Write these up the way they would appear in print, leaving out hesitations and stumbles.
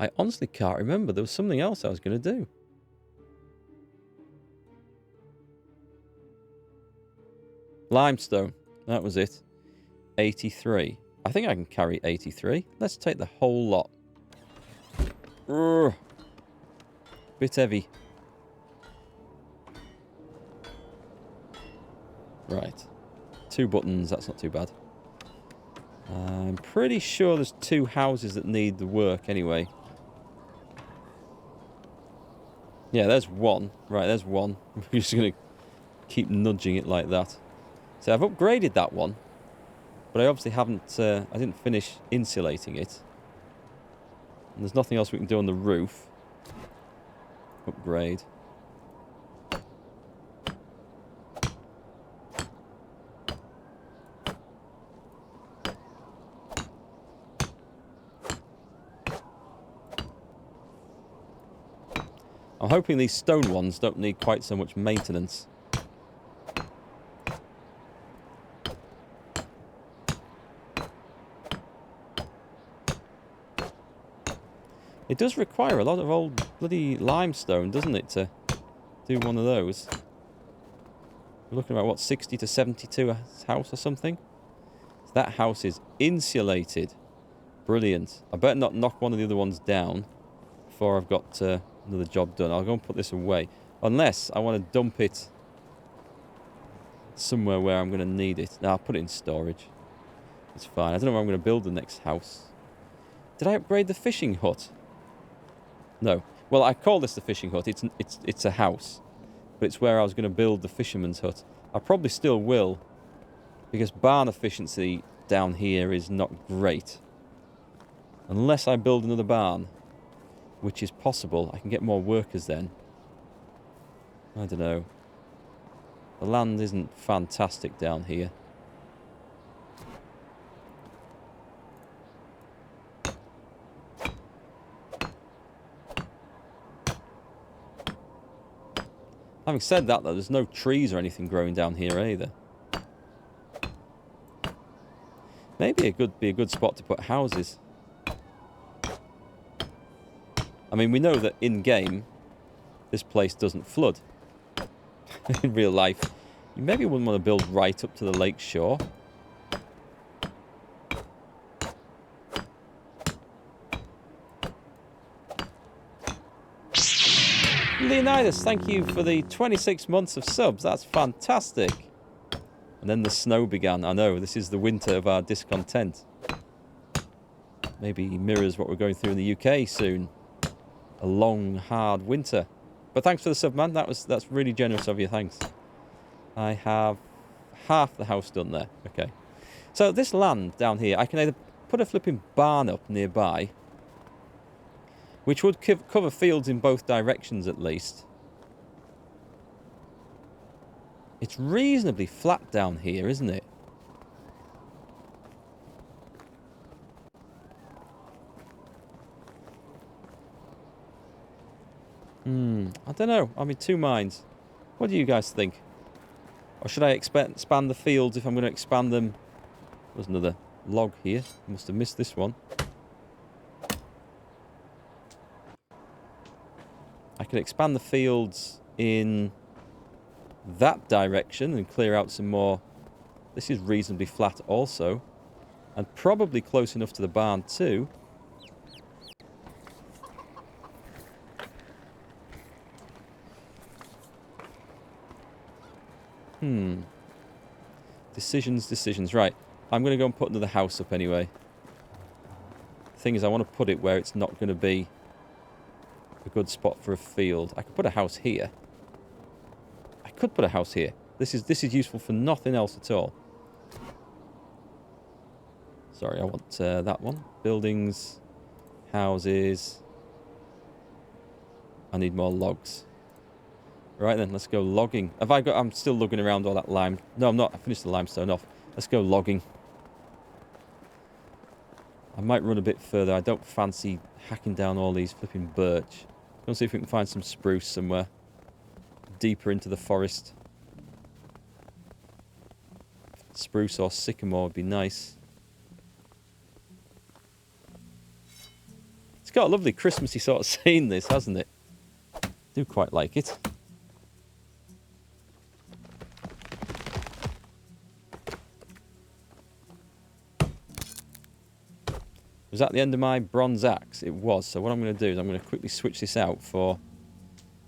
I honestly can't remember. There was something else I was going to do. Limestone. That was it. 83. I think I can carry 83. Let's take the whole lot. Urgh. Bit heavy. Right. 2 buttons. That's not too bad. I'm pretty sure there's 2 houses that need the work anyway. Yeah, there's one. Right, there's one. I'm just going to keep nudging it like that. So I've upgraded that one. But I obviously haven't... I didn't finish insulating it. And there's nothing else we can do on the roof. Upgrade. I'm hoping these stone ones don't need quite so much maintenance. It does require a lot of old bloody limestone, doesn't it, to do one of those? We're looking at, what, 60 to 72 a house or something? So that house is insulated. Brilliant. I better not knock one of the other ones down before I've got another job done. I'll go and put this away. Unless I want to dump it somewhere where I'm going to need it. No, I'll put it in storage. It's fine. I don't know where I'm going to build the next house. Did I upgrade the fishing hut? No. Well, I call this the fishing hut. It's a house. But it's where I was going to build the fisherman's hut. I probably still will. Because barn efficiency down here is not great. Unless I build another barn. Which is possible. I can get more workers then. I don't know. The land isn't fantastic down here. Having said that, though, there's no trees or anything growing down here either. Maybe it could be a good spot to put houses. I mean, we know that in-game, this place doesn't flood. In real life, you maybe wouldn't want to build right up to the lake shore. Leonidas, thank you for the 26 months of subs. That's fantastic. And then the snow began. I know, this is the winter of our discontent. Maybe mirrors what we're going through in the UK soon. A long, hard winter. But thanks for the sub, man. That's really generous of you. Thanks. I have half the house done there. Okay. So this land down here, I can either put a flipping barn up nearby, which would cover fields in both directions at least. It's reasonably flat down here, isn't it? I don't know. I'm in 2 minds. What do you guys think? Or should I expand the fields if I'm going to expand them? There's another log here. Must have missed this one. I could expand the fields in that direction and clear out some more. This is reasonably flat also. And probably close enough to the barn too. Decisions. Right. I'm going to go and put another house up anyway. The thing is, I want to put it where it's not going to be a good spot for a field. I could put a house here. This is useful for nothing else at all. Sorry, I want that one. Buildings, houses. I need more logs. Right then, let's go logging. I'm still lugging around all that lime. No, I'm not. I finished the limestone off. Let's go logging. I might run a bit further. I don't fancy hacking down all these flipping birch. Let's see if we can find some spruce somewhere. Deeper into the forest. Spruce or sycamore would be nice. It's It's got a lovely Christmassy sort of scene, this, hasn't it? I do quite like it. Was that the end of my bronze axe? It was. So what I'm going to do is I'm going to quickly switch this out for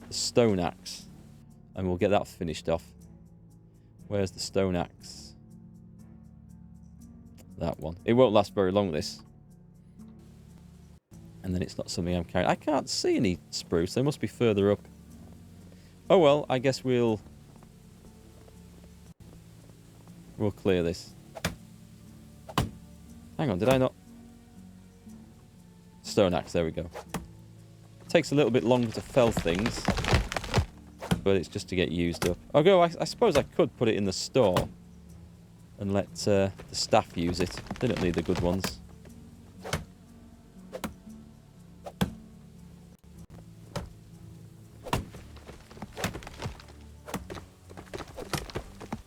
the stone axe. And we'll get that finished off. Where's the stone axe? That one. It won't last very long, this. And then it's not something I'm carrying. I can't see any spruce. They must be further up. Oh well, I guess we'll clear this. Hang on, did I not? Stone axe, there we go. Takes a little bit longer to fell things, but it's just to get used up. I suppose I could put it in the store and let the staff use it. They don't need the good ones.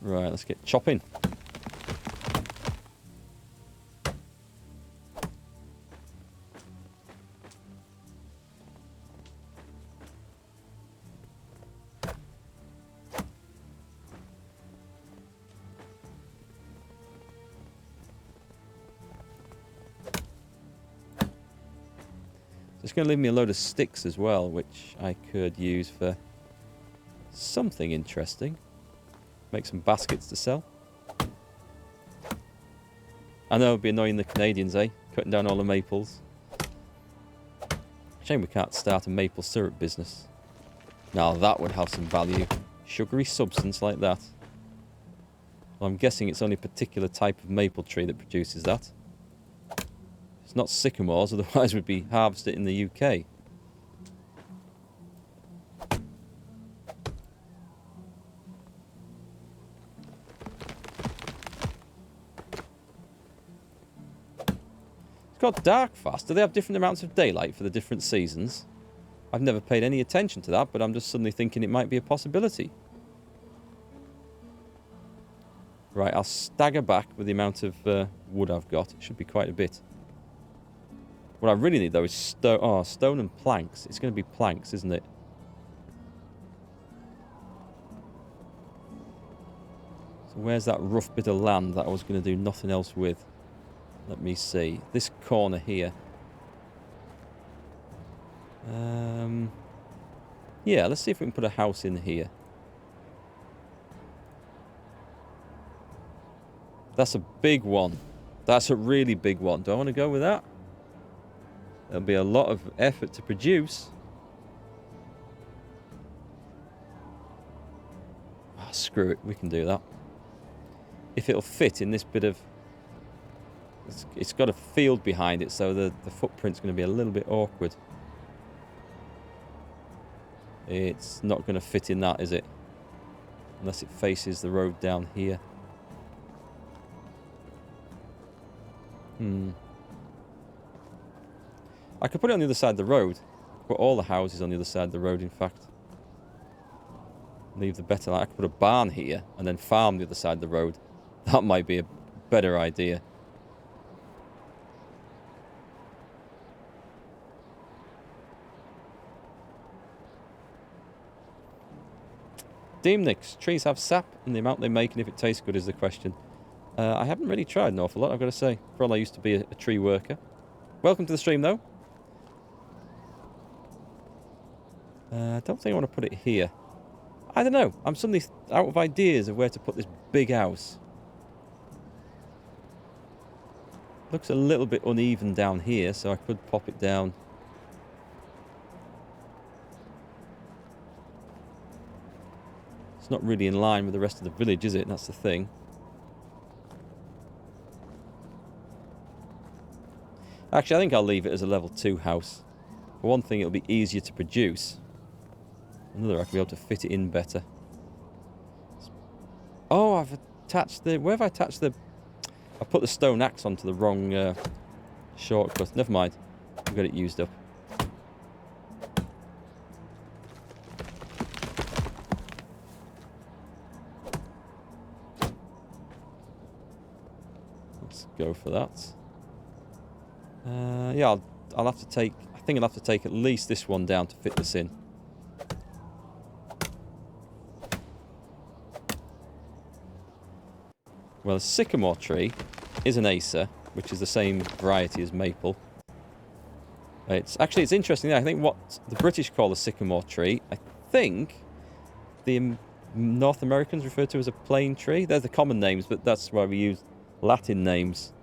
Right, let's get chopping. It's going to leave me a load of sticks as well, which I could use for something interesting. Make some baskets to sell. I know it'd be annoying the Canadians, eh? Cutting down all the maples. Shame we can't start a maple syrup business. Now that would have some value. Sugary substance like that. Well, I'm guessing it's only a particular type of maple tree that produces that. It's not sycamores, otherwise we'd be harvested in the UK. It's got dark fast. Do they have different amounts of daylight for the different seasons? I've never paid any attention to that, but I'm just suddenly thinking it might be a possibility. Right, I'll stagger back with the amount of wood I've got. It should be quite a bit. What I really need, though, is stone and planks. It's going to be planks, isn't it? So where's that rough bit of land that I was going to do nothing else with? Let me see. This corner here. Yeah, let's see if we can put a house in here. That's a big one. That's a really big one. Do I want to go with that? There'll be a lot of effort to produce. Oh, screw it. We can do that. If it'll fit in this bit of... It's got a field behind it, so the footprint's going to be a little bit awkward. It's not going to fit in that, is it? Unless it faces the road down here. I could put it on the other side of the road. Put all the houses on the other side of the road, in fact. Leave the better light. I could put a barn here and then farm the other side of the road. That might be a better idea. Deemnix, trees have sap, and the amount they make and if it tastes good is the question. I haven't really tried an awful lot, I've got to say. For all I used to be a tree worker. Welcome to the stream, though. I don't think I want to put it here. I don't know. I'm suddenly out of ideas of where to put this big house. Looks a little bit uneven down here, so I could pop it down. It's not really in line with the rest of the village, is it? That's the thing. Actually, I think I'll leave it as a level 2 house. For one thing, it'll be easier to produce. Another, I can be able to fit it in better. Oh, I've attached the... Where have I attached the... I put the stone axe onto the wrong shortcut. Never mind. I've got it used up. Let's go for that. Yeah, I'll have to take... I think I'll have to take at least this one down to fit this in. Well, a sycamore tree is an Acer, which is the same variety as maple. It's interesting. I think what the British call a sycamore tree, I think the North Americans refer to as a plane tree. They're the common names, but that's why we use Latin names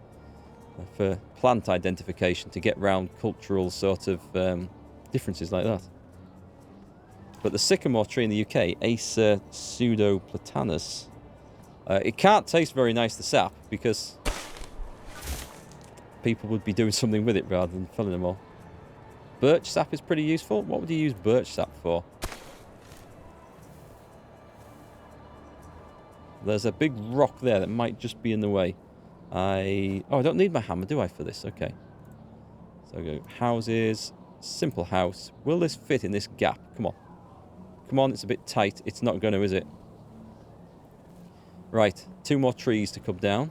for plant identification to get round cultural sort of differences like that. But the sycamore tree in the UK, Acer pseudoplatanus, it can't taste very nice, the sap, because people would be doing something with it rather than filling them all. Birch sap is pretty useful. What would you use birch sap for? There's a big rock there that might just be in the way. I don't need my hammer, do I, for this? Okay. So I go houses, simple house. Will this fit in this gap? Come on. Come on, it's a bit tight. It's not going to, is it? Right, 2 more trees to come down.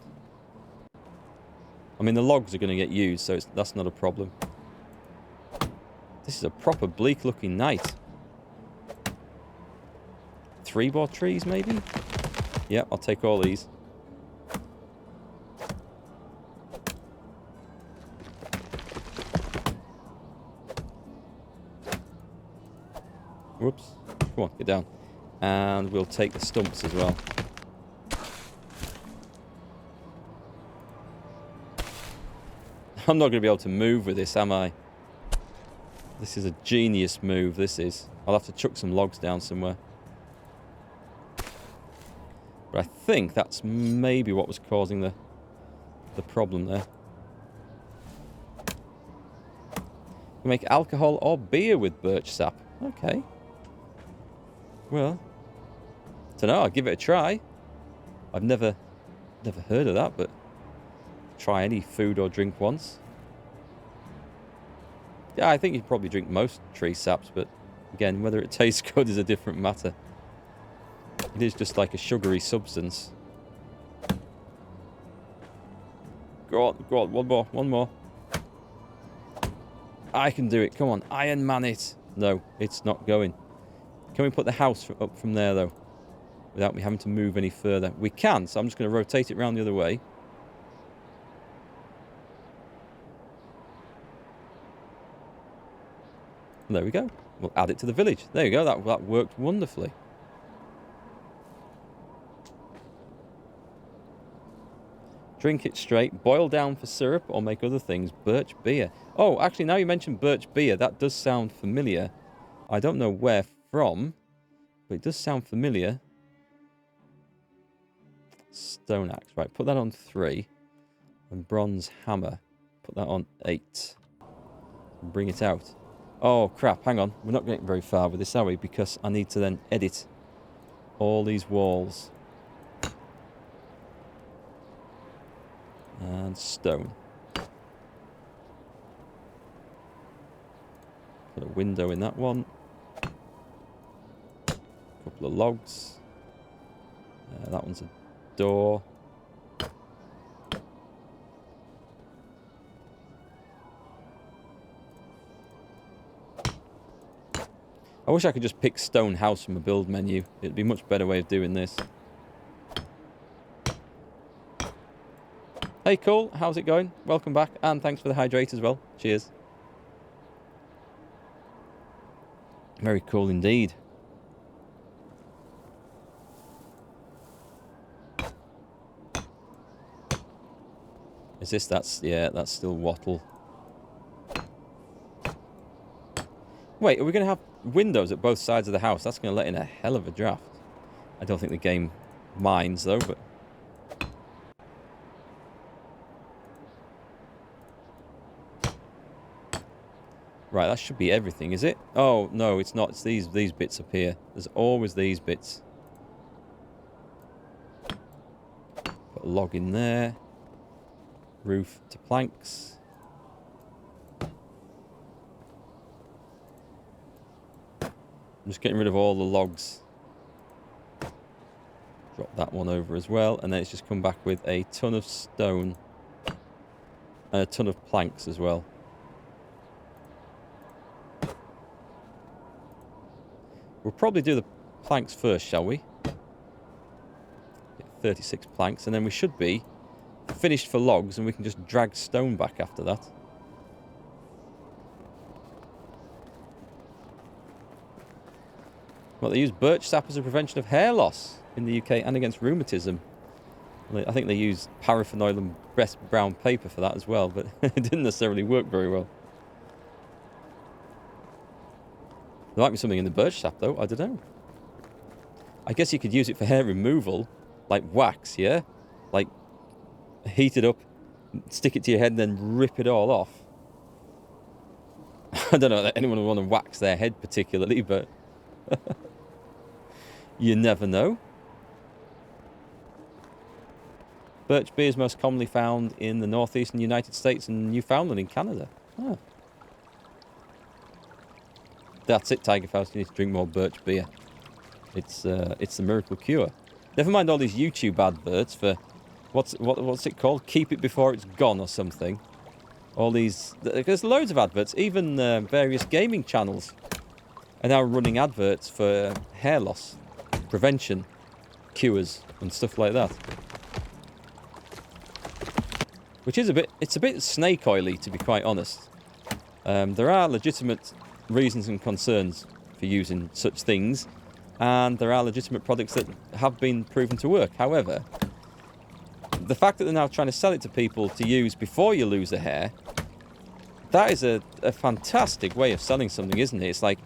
I mean, the logs are going to get used, so that's not a problem. This is a proper bleak-looking night. 3 more trees, maybe? Yep, I'll take all these. Whoops. Come on, get down. And we'll take the stumps as well. I'm not going to be able to move with this, am I? This is a genius move, this is. I'll have to chuck some logs down somewhere. But I think that's maybe what was causing the problem there. We make alcohol or beer with birch sap. Okay. Well, don't know, I'll give it a try. I've never heard of that, but try any food or drink once. Yeah, I think you'd probably drink most tree saps, but again, whether it tastes good is a different matter. It is just like a sugary substance. Go on, one more. I can do it, come on, Iron Man it. No, it's not going. Can we put the house up from there, though? Without me having to move any further. We can, so I'm just going to rotate it around the other way. And there we go. We'll add it to the village. There you go, that worked wonderfully. Drink it straight, boil down for syrup, or make other things. Birch beer. Oh, actually, now you mentioned birch beer, that does sound familiar. I don't know where from, but it does sound familiar. Stone axe. Right, put that on 3. And bronze hammer. Put that on 8. Bring it out. Oh, crap, hang on. We're not getting very far with this, are we? Because I need to then edit all these walls. And stone. Put a window in that one. Couple of logs. That one's a door. I wish I could just pick stone house from a build menu. It'd be a much better way of doing this. Hey, Cole, how's it going? Welcome back, and thanks for the hydrate as well. Cheers. Very cool indeed. Is this, yeah, that's still wattle. Wait, are we going to have windows at both sides of the house? That's going to let in a hell of a draft. I don't think the game minds, though, but... Right, that should be everything, is it? Oh, no, it's not. It's these bits up here. There's always these bits. Put a log in there. Roof to planks. I'm just getting rid of all the logs. Drop that one over as well. And then it's just come back with a ton of stone. And a ton of planks as well. We'll probably do the planks first, shall we? Get 36 planks, and then we should be finished for logs, and we can just drag stone back after that. Well, they use birch sap as a prevention of hair loss in the UK and against rheumatism. I think they use paraffin oil and best brown paper for that as well, but it didn't necessarily work very well. There might be something in the birch sap, though. I don't know. I guess you could use it for hair removal, like wax, yeah? Like, heat it up, stick it to your head, and then rip it all off. I don't know that anyone would want to wax their head particularly, but you never know. Birch beer is most commonly found in the northeastern United States and Newfoundland in Canada. Oh. That's it, Tiger Faust. You need to drink more birch beer. It's the miracle cure. Never mind all these YouTube adverts for what's it called? Keep it before it's gone or something. All these, there's loads of adverts. Even various gaming channels are now running adverts for hair loss prevention cures and stuff like that. Which is it's a bit snake oily, to be quite honest. There are legitimate reasons and concerns for using such things, and there are legitimate products that have been proven to work. However, the fact that they're now trying to sell it to people to use before you lose a hair, that is a fantastic way of selling something, isn't it? It's like,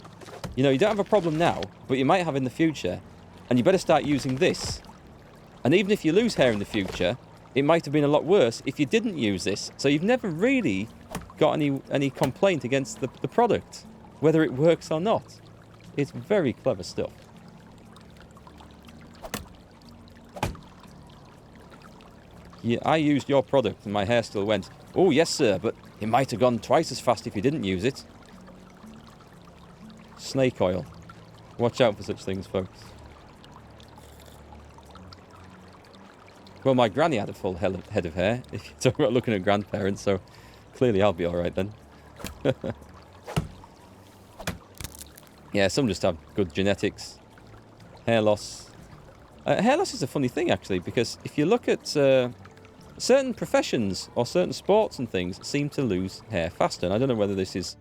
you know, you don't have a problem now, but you might have in the future, and you better start using this. And even if you lose hair in the future, it might have been a lot worse if you didn't use this. So you've never really got any complaint against the product, whether it works or not. It's very clever stuff. Yeah, I used your product and my hair still went, oh yes sir, but it might have gone twice as fast if you didn't use it. Snake oil. Watch out for such things, folks. Well, my granny had a full head of hair, if you're talking about looking at grandparents, so clearly I'll be alright then. Yeah, some just have good genetics. Hair loss. Hair loss is a funny thing, actually, because if you look at certain professions or certain sports and things seem to lose hair faster. And I don't know whether this is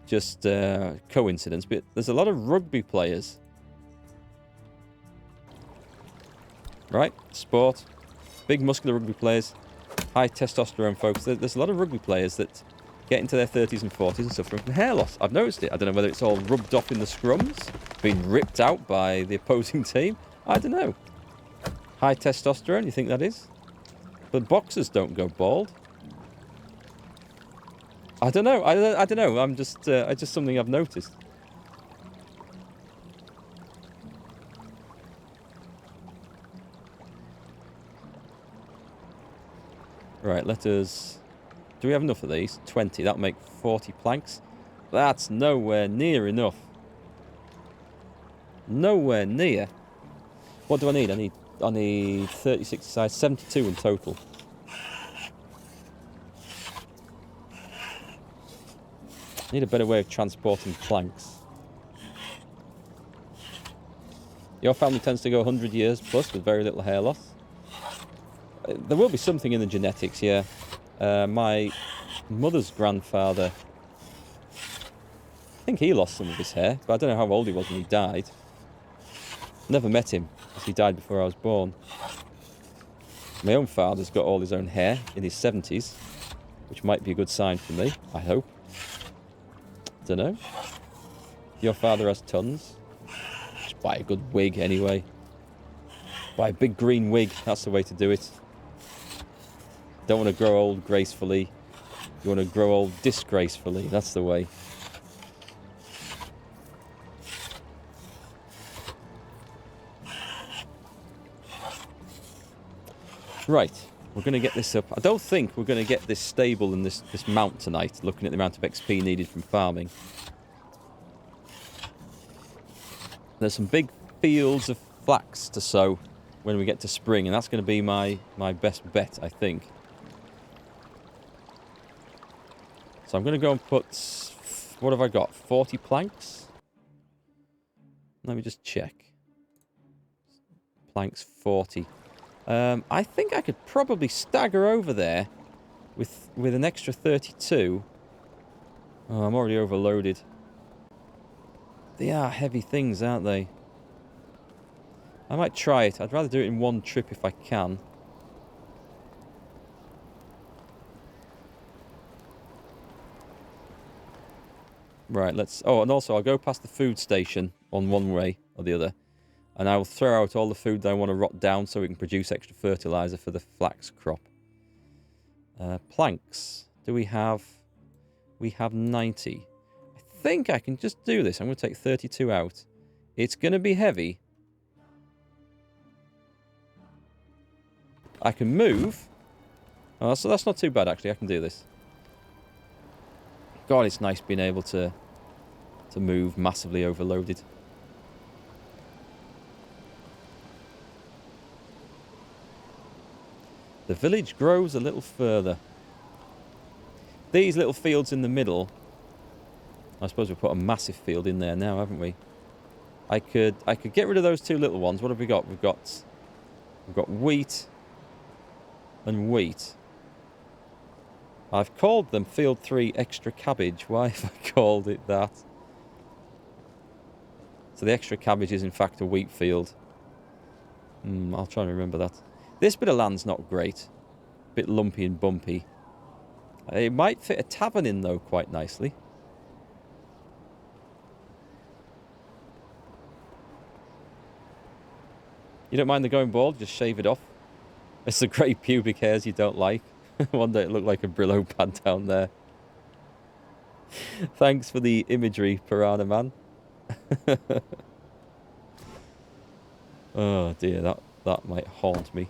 just coincidence, but there's a lot of rugby players. Right? Sport. Big muscular rugby players. High testosterone folks. There's a lot of rugby players that get into their 30s and 40s and suffering from hair loss. I've noticed it. I don't know whether it's all rubbed off in the scrums, being ripped out by the opposing team. I don't know. High testosterone, you think that is? But boxers don't go bald. I don't know. I don't know. It's just something I've noticed. Right, let us... Do we have enough of these? 20. That'll make 40 planks. That's nowhere near enough. Nowhere near. What do I need? I need 36 size, 72 in total. I need a better way of transporting planks. Your family tends to go 100 years plus with very little hair loss. There will be something in the genetics, yeah. My mother's grandfather, I think he lost some of his hair, but I don't know how old he was when he died. Never met him, because he died before I was born. My own father's got all his own hair in his 70s, which might be a good sign for me, I hope. Don't know. Your father has tons. Just buy a good wig anyway. Buy a big green wig, that's the way to do it. Don't want to grow old gracefully. You want to grow old disgracefully. That's the way. Right. We're going to get this up. I don't think we're going to get this stable in this mount tonight, looking at the amount of XP needed from farming. There's some big fields of flax to sow when we get to spring, and that's going to be my best bet, I think. So I'm going to go and put, what have I got, 40 planks? Let me just check. Planks 40. I think I could probably stagger over there with an extra 32. Oh, I'm already overloaded. They are heavy things, aren't they? I might try it. I'd rather do it in one trip if I can. Right, let's... Oh, and also I'll go past the food station on one way or the other. And I will throw out all the food that I want to rot down so we can produce extra fertilizer for the flax crop. Planks. Do we have... We have 90. I think I can just do this. I'm going to take 32 out. It's going to be heavy. I can move. Oh, so that's not too bad, actually. I can do this. God, it's nice being able to move massively overloaded. The village grows a little further. These little fields in the middle, I suppose we've put a massive field in there now, haven't we? I could get rid of those two little ones. What have we got? We've got wheat and wheat. I've called them Field 3 Extra Cabbage. Why have I called it that? So the extra cabbage is in fact a wheat field. I'll try and remember that. This bit of land's not great. A bit lumpy and bumpy. It might fit a tavern in, though, quite nicely. You don't mind the going bald? Just shave it off. It's the grey pubic hairs you don't like. One day it looked like a Brillo pad down there. Thanks for the imagery, Piranha Man. Oh dear, that might haunt me.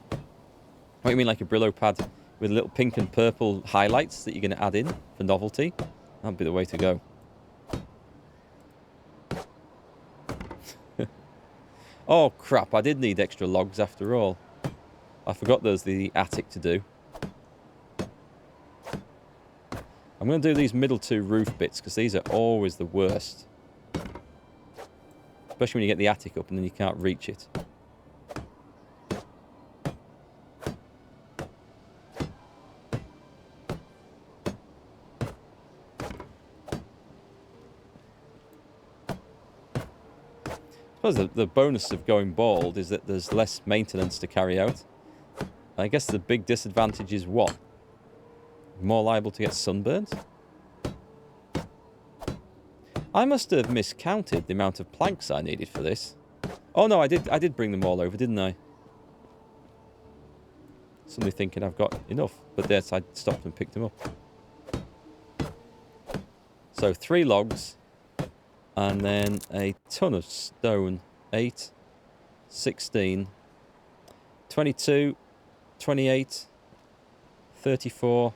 What do you mean, like a Brillo pad with little pink and purple highlights that you're going to add in for novelty? That'd be the way to go. Oh crap, I did need extra logs after all. I forgot there's the attic to do. I'm going to do these middle two roof bits because these are always the worst. Especially when you get the attic up and then you can't reach it. I suppose the bonus of going bald is that there's less maintenance to carry out. I guess the big disadvantage is what? More liable to get sunburnt? I must have miscounted the amount of planks I needed for this. Oh no, I did bring them all over, didn't I? Suddenly thinking I've got enough. But yes, I stopped and picked them up. So 3 logs. And then a ton of stone. 8, 16, 22, 28, 34,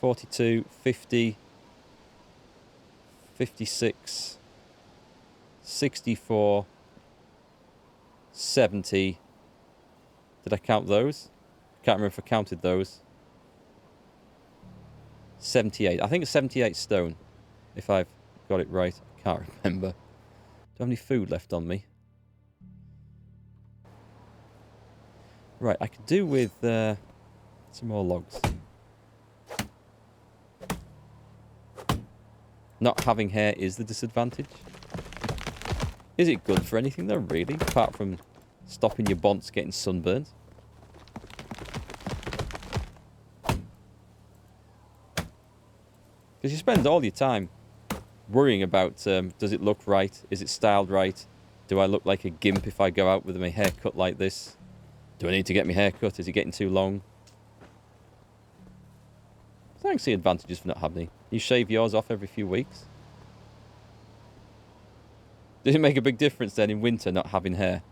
42, 50, 56, 64, 70. Did I count those? Can't remember if I counted those. 78. I think it's 78 stone, if I've got it right. I can't remember. Do I have any food left on me? Right, I could do with some more logs. Not having hair is the disadvantage. Is it good for anything though, really? Apart from stopping your bonts getting sunburned. Because you spend all your time worrying about, does it look right? Is it styled right? Do I look like a gimp if I go out with my hair cut like this? Do I need to get my hair cut? Is it getting too long? I don't see advantages for not having any. You shave yours off every few weeks. Does it make a big difference then in winter not having hair?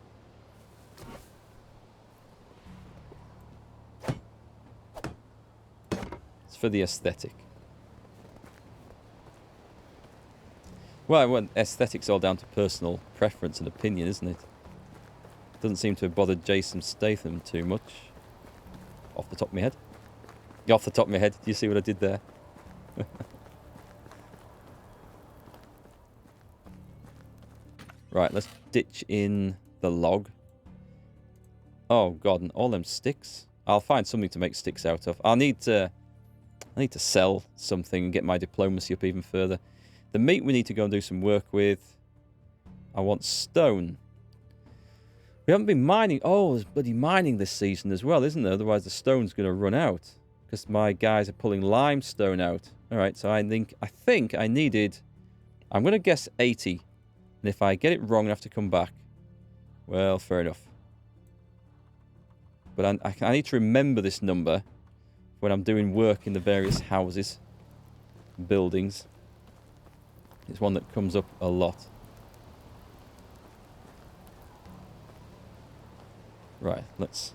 It's for the aesthetic. Well, aesthetic's all down to personal preference and opinion, isn't it? Doesn't seem to have bothered Jason Statham too much. Off the top of my head. Off the top of my head. Do you see what I did there? Right, let's ditch in the log. Oh god, and all them sticks. I'll find something to make sticks out of. I need to sell something and get my diplomacy up even further. The meat we need to go and do some work with. I want stone. We haven't been mining. Oh, there's bloody mining this season as well, isn't there? Otherwise the stone's going to run out. Because my guys are pulling limestone out. Alright, so I think I needed... I'm going to guess 80. And if I get it wrong, I have to come back. Well, fair enough. But I need to remember this number when I'm doing work in the various houses, buildings. It's one that comes up a lot. Right, let's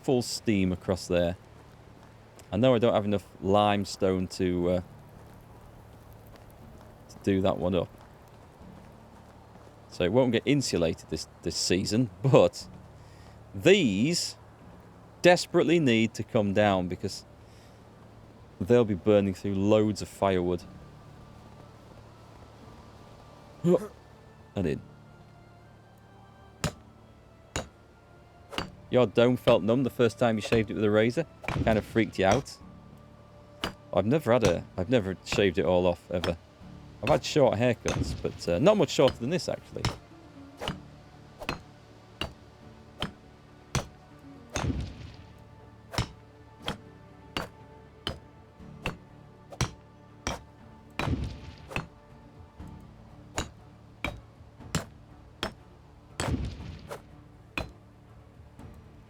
full steam across there. I know I don't have enough limestone to do that one up. So it won't get insulated this season, but these desperately need to come down because they'll be burning through loads of firewood. And in. Your dome felt numb the first time you shaved it with a razor. Kind of freaked you out. I've never shaved it all off ever. I've had short haircuts, but not much shorter than this actually.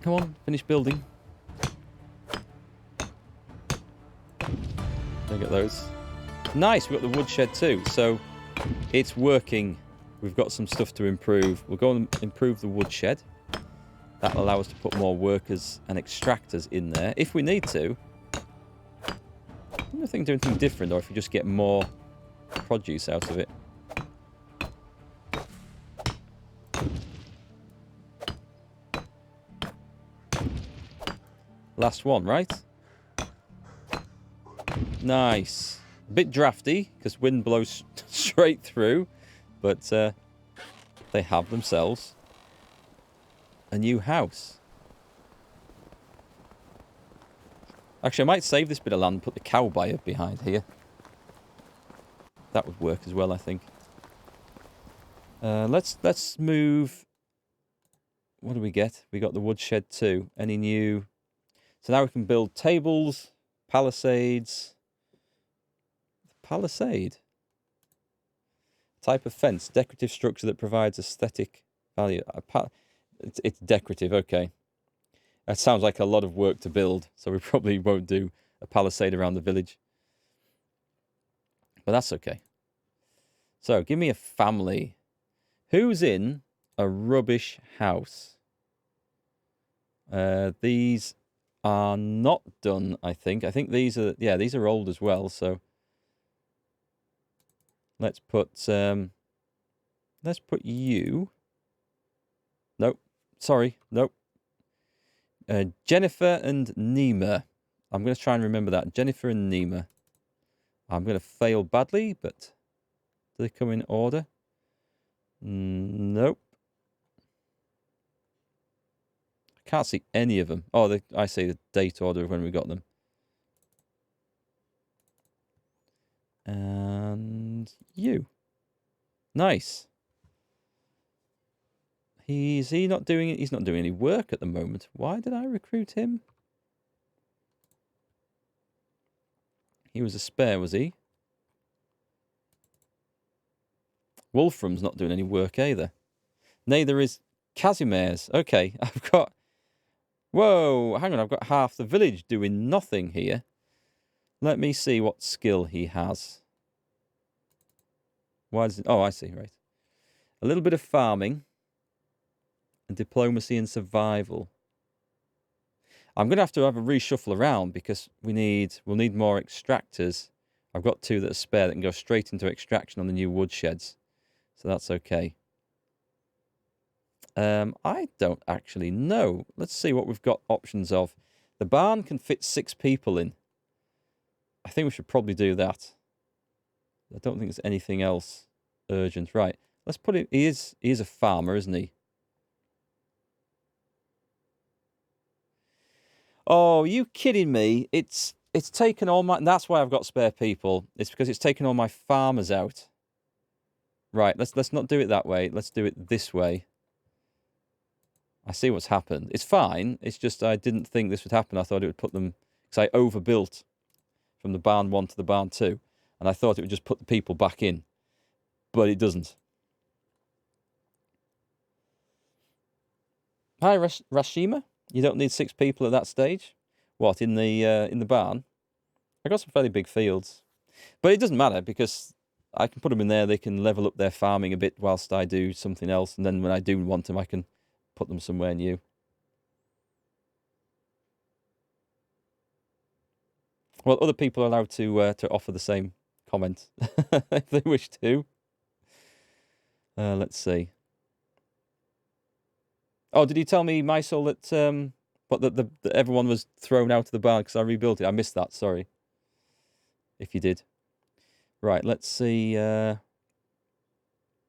Come on, finish building. Look at those. Nice, we've got the woodshed too, so it's working. We've got some stuff to improve. We'll go and improve the woodshed. That'll allow us to put more workers and extractors in there if we need to. I don't think do anything different, or if we just get more produce out of it. Last one, right? Nice. A bit drafty, because wind blows straight through. But they have themselves a new house. Actually, I might save this bit of land and put the cow buyer behind here. That would work as well, I think. Let's move... What do we get? We got the woodshed too. Any new... So now we can build tables, palisades. Palisade? Type of fence. Decorative structure that provides aesthetic value. It's decorative, okay. That sounds like a lot of work to build, so we probably won't do a palisade around the village. But that's okay. So, give me a family. Who's in a rubbish house? These are not done, I think. I think these are, yeah, these are old as well, so let's put you. Nope. Sorry. Nope. Jennifer and Nima. I'm going to try and remember that. Jennifer and Nima. I'm going to fail badly, but do they come in order? Nope. I can't see any of them. Oh, I see the date order of when we got them. And you. Nice. He's not doing any work at the moment. Why did I recruit him? He was a spare, was he? Wolfram's not doing any work either. Neither is Casimir's. Okay, I've got... Whoa, hang on, I've got half the village doing nothing here. Let me see what skill he has. Why does it... Oh, I see, right. A little bit of farming. And diplomacy and survival. I'm going to have a reshuffle around because we'll need more extractors. I've got 2 that are spare that can go straight into extraction on the new woodsheds. So that's okay. I don't actually know. Let's see what we've got options of. The barn can fit 6 people in. I think we should probably do that. I don't think there's anything else urgent. Right. Let's put it... He is a farmer, isn't he? Oh, are you kidding me? It's taken all my... That's why I've got spare people. It's because it's taken all my farmers out. Right, let's not do it that way. Let's do it this way. I see what's happened. It's fine. It's just I didn't think this would happen. I thought it would put them... Because I overbuilt from the barn 1 to the barn 2. And I thought it would just put the people back in. But it doesn't. Hi, Rashima. You don't need 6 people at that stage? What, in the barn? I got some fairly big fields. But it doesn't matter because I can put them in there. They can level up their farming a bit whilst I do something else. And then when I do want them, I can put them somewhere new. Well, other people are allowed to offer the same comment if they wish to. Let's see. Oh, did you tell me, Mysol, that that everyone was thrown out of the barn because I rebuilt it? I missed that. Sorry. If you did. Right. Let's see.